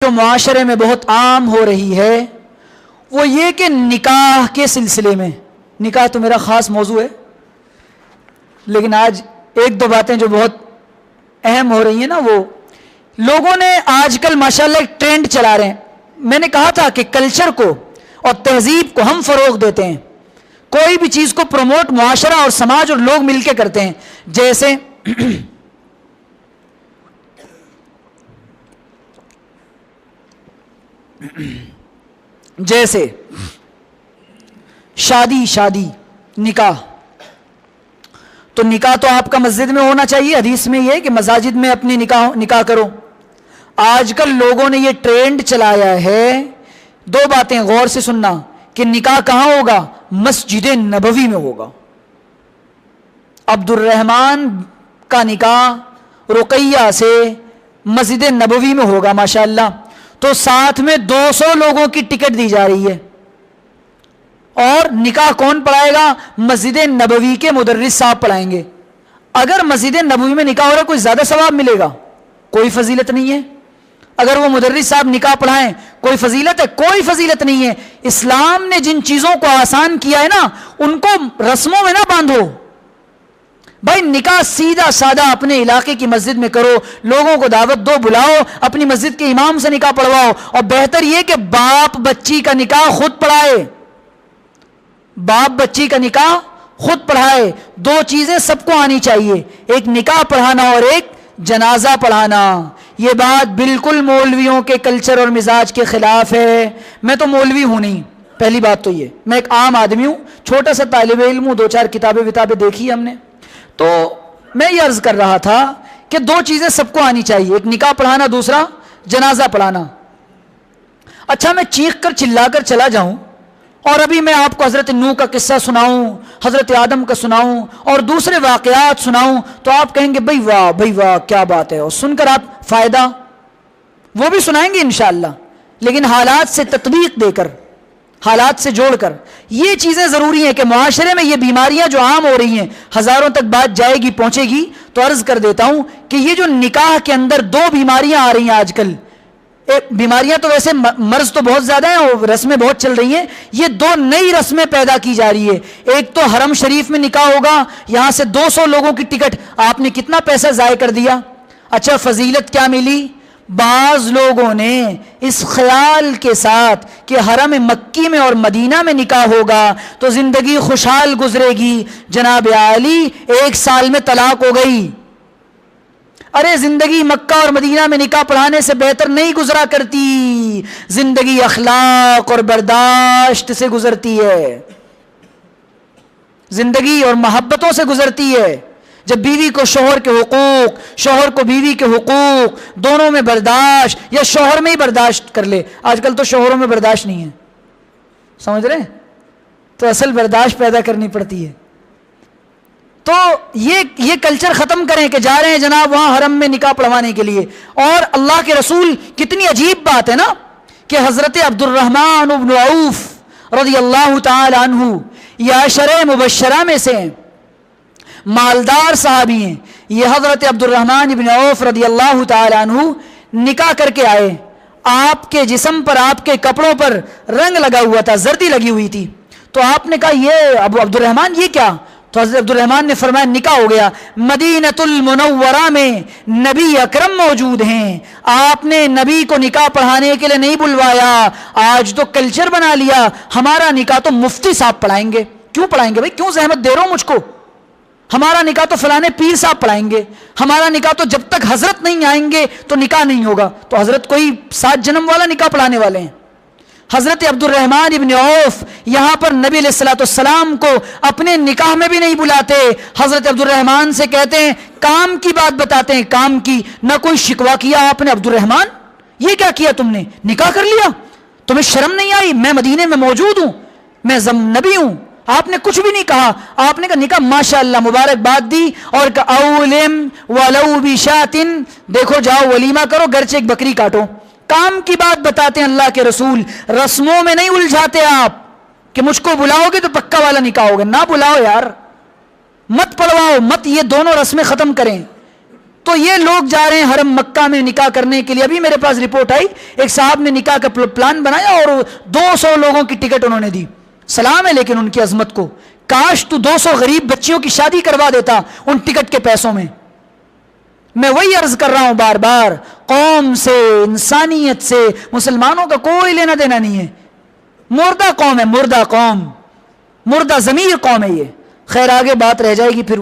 جو معاشرے میں بہت عام ہو رہی ہے وہ یہ کہ نکاح کے سلسلے میں، نکاح تو میرا خاص موضوع ہے، لیکن آج ایک دو باتیں جو بہت اہم ہو رہی ہیں نا، وہ لوگوں نے آج کل ماشاءاللہ ایک ٹرینڈ چلا رہے ہیں. میں نے کہا تھا کہ کلچر کو اور تہذیب کو ہم فروغ دیتے ہیں، کوئی بھی چیز کو پروموٹ معاشرہ اور سماج اور لوگ مل کے کرتے ہیں. جیسے شادی نکاح. تو نکاح تو آپ کا مسجد میں ہونا چاہیے، حدیث میں یہ کہ مساجد میں اپنی نکاح کرو. آج کل لوگوں نے یہ ٹرینڈ چلایا ہے، دو باتیں غور سے سننا، کہ نکاح کہاں ہوگا؟ مسجد نبوی میں ہوگا. عبد الرحمن کا نکاح رقیہ سے مسجد نبوی میں ہوگا ماشاءاللہ. تو ساتھ میں 200 لوگوں کی ٹکٹ دی جا رہی ہے، اور نکاح کون پڑھائے گا؟ مسجد نبوی کے مدرس صاحب پڑھائیں گے. اگر مسجد نبوی میں نکاح ہو رہا ہے کوئی زیادہ ثواب ملے گا؟ کوئی فضیلت نہیں ہے. اگر وہ مدرس صاحب نکاح پڑھائیں کوئی فضیلت ہے؟ کوئی فضیلت نہیں ہے. اسلام نے جن چیزوں کو آسان کیا ہے نا، ان کو رسموں میں نہ باندھو. بھائی نکاح سیدھا سادہ اپنے علاقے کی مسجد میں کرو، لوگوں کو دعوت دو، بلاؤ، اپنی مسجد کے امام سے نکاح پڑھواؤ. اور بہتر یہ کہ باپ بچی کا نکاح خود پڑھائے، باپ بچی کا نکاح خود پڑھائے. دو چیزیں سب کو آنی چاہیے، ایک نکاح پڑھانا اور ایک جنازہ پڑھانا. یہ بات بالکل مولویوں کے کلچر اور مزاج کے خلاف ہے. میں تو مولوی ہوں نہیں، پہلی بات تو یہ، میں ایک عام آدمی ہوں، چھوٹا سا طالب علم ہوں، 2-4 کتابیں دیکھی ہم نے. تو میں یہ عرض کر رہا تھا کہ دو چیزیں سب کو آنی چاہیے، ایک نکاح پڑھانا، دوسرا جنازہ پڑھانا. اچھا میں چیخ کر چلا کر چلا جاؤں اور ابھی میں آپ کو حضرت نوح کا قصہ سناؤں، حضرت آدم کا سناؤں اور دوسرے واقعات سناؤں، تو آپ کہیں گے بھئی واہ کیا بات ہے، اور سن کر آپ فائدہ وہ بھی سنائیں گے انشاءاللہ، لیکن حالات سے تطبیق دے کر، حالات سے جوڑ کر. یہ چیزیں ضروری ہیں کہ معاشرے میں یہ بیماریاں جو عام ہو رہی ہیں، ہزاروں تک بات جائے گی پہنچے گی. تو عرض کر دیتا ہوں کہ یہ جو نکاح کے اندر 2 بیماریاں آ رہی ہیں آج کل، بیماریاں تو ویسے مرض تو بہت زیادہ ہیں اور رسمیں بہت چل رہی ہیں، یہ 2 نئی رسمیں پیدا کی جا رہی ہے. ایک تو حرم شریف میں نکاح ہوگا، یہاں سے 200 لوگوں کی ٹکٹ، آپ نے کتنا پیسہ ضائع کر دیا. اچھا فضیلت کیا ملی؟ بعض لوگوں نے اس خیال کے ساتھ کہ حرم مکی میں اور مدینہ میں نکاح ہوگا تو زندگی خوشحال گزرے گی، جناب عالی 1 سال میں طلاق ہو گئی. ارے زندگی مکہ اور مدینہ میں نکاح پڑھانے سے بہتر نہیں گزرا کرتی، زندگی اخلاق اور برداشت سے گزرتی ہے، زندگی اور محبتوں سے گزرتی ہے. جب بیوی کو شوہر کے حقوق، شوہر کو بیوی کے حقوق، دونوں میں برداشت، یا شوہر میں ہی برداشت کر لے. آج کل تو شوہروں میں برداشت نہیں ہے، سمجھ رہے ہیں؟ تو اصل برداشت پیدا کرنی پڑتی ہے. تو یہ کلچر ختم کریں کہ جا رہے ہیں جناب وہاں حرم میں نکاح پڑھوانے کے لیے. اور اللہ کے رسول، کتنی عجیب بات ہے نا کہ حضرت عبد الرحمن بن عوف رضی اللہ تعالی عنہ یہ عشرہ مبشرہ میں سے ہیں، مالدار صحابی ہیں. یہ حضرت عبد الرحمن بن عوف رضی اللہ تعالی عنہ نکاح کر کے آئے. آپ کے جسم پر، آپ کے کپڑوں پر رنگ لگا ہوا تھا، زردی لگی ہوئی تھی. تو آپ نے کہا یہ ابو عبد الرحمن یہ کیا؟ تو حضرت عبد الرحمن نے فرمایا نکاح ہو گیا. مدینۃ المنورہ میں نبی اکرم موجود ہیں، آپ نے نبی کو نکاح پڑھانے کے لیے نہیں بلوایا. آج تو کلچر بنا لیا ہمارا نکاح تو مفتی صاحب پڑھائیں گے. کیوں پڑھائیں گے بھائی؟ کیوں زحمت دے رہا ہوں مجھ کو؟ ہمارا نکاح تو فلانے پیر صاحب پڑھائیں گے، ہمارا نکاح تو جب تک حضرت نہیں آئیں گے تو نکاح نہیں ہوگا. تو حضرت کوئی 7 جنم والا نکاح پڑھانے والے ہیں؟ حضرت عبد الرحمن ابن عوف یہاں پر نبی علیہ الصلوۃ والسلام کو اپنے نکاح میں بھی نہیں بلاتے. حضرت عبد الرحمن سے کہتے ہیں کام کی بات بتاتے ہیں، کام کی. نہ کوئی شکوہ کیا آپ نے، عبد الرحمن یہ کیا کیا تم نے؟ نکاح کر لیا، تمہیں شرم نہیں آئی؟ میں مدینے میں موجود ہوں، میں نبی ہوں. آپ نے کچھ بھی نہیں کہا، آپ نے کہا نکاح، ماشاءاللہ مبارکباد دی اور کہا اولم ولو بشاتن، دیکھو جاؤ ولیمہ کرو، گرچہ ایک بکری کاٹو. کام کی بات بتاتے ہیں اللہ کے رسول، رسموں میں نہیں الجھاتے آپ کہ مجھ کو بلاؤ گے تو پکا والا نکاح ہوگا. نہ بلاؤ یار، مت پڑھواؤ، مت، یہ دونوں رسمیں ختم کریں. تو یہ لوگ جا رہے ہیں حرم مکہ میں نکاح کرنے کے لیے. ابھی میرے پاس رپورٹ آئی, ایک صاحب نے نکاح کا پلان بنایا اور 200 لوگوں کی ٹکٹ انہوں نے دی. سلام ہے لیکن ان کی عظمت کو, کاش تو 200 غریب بچیوں کی شادی کروا دیتا ان ٹکٹ کے پیسوں میں. میں وہی عرض کر رہا ہوں بار بار, قوم سے, انسانیت سے مسلمانوں کا کوئی لینا دینا نہیں ہے. مردہ قوم ہے, مردہ قوم, مردہ ضمیر قوم ہے یہ. خیر آگے بات رہ جائے گی پھر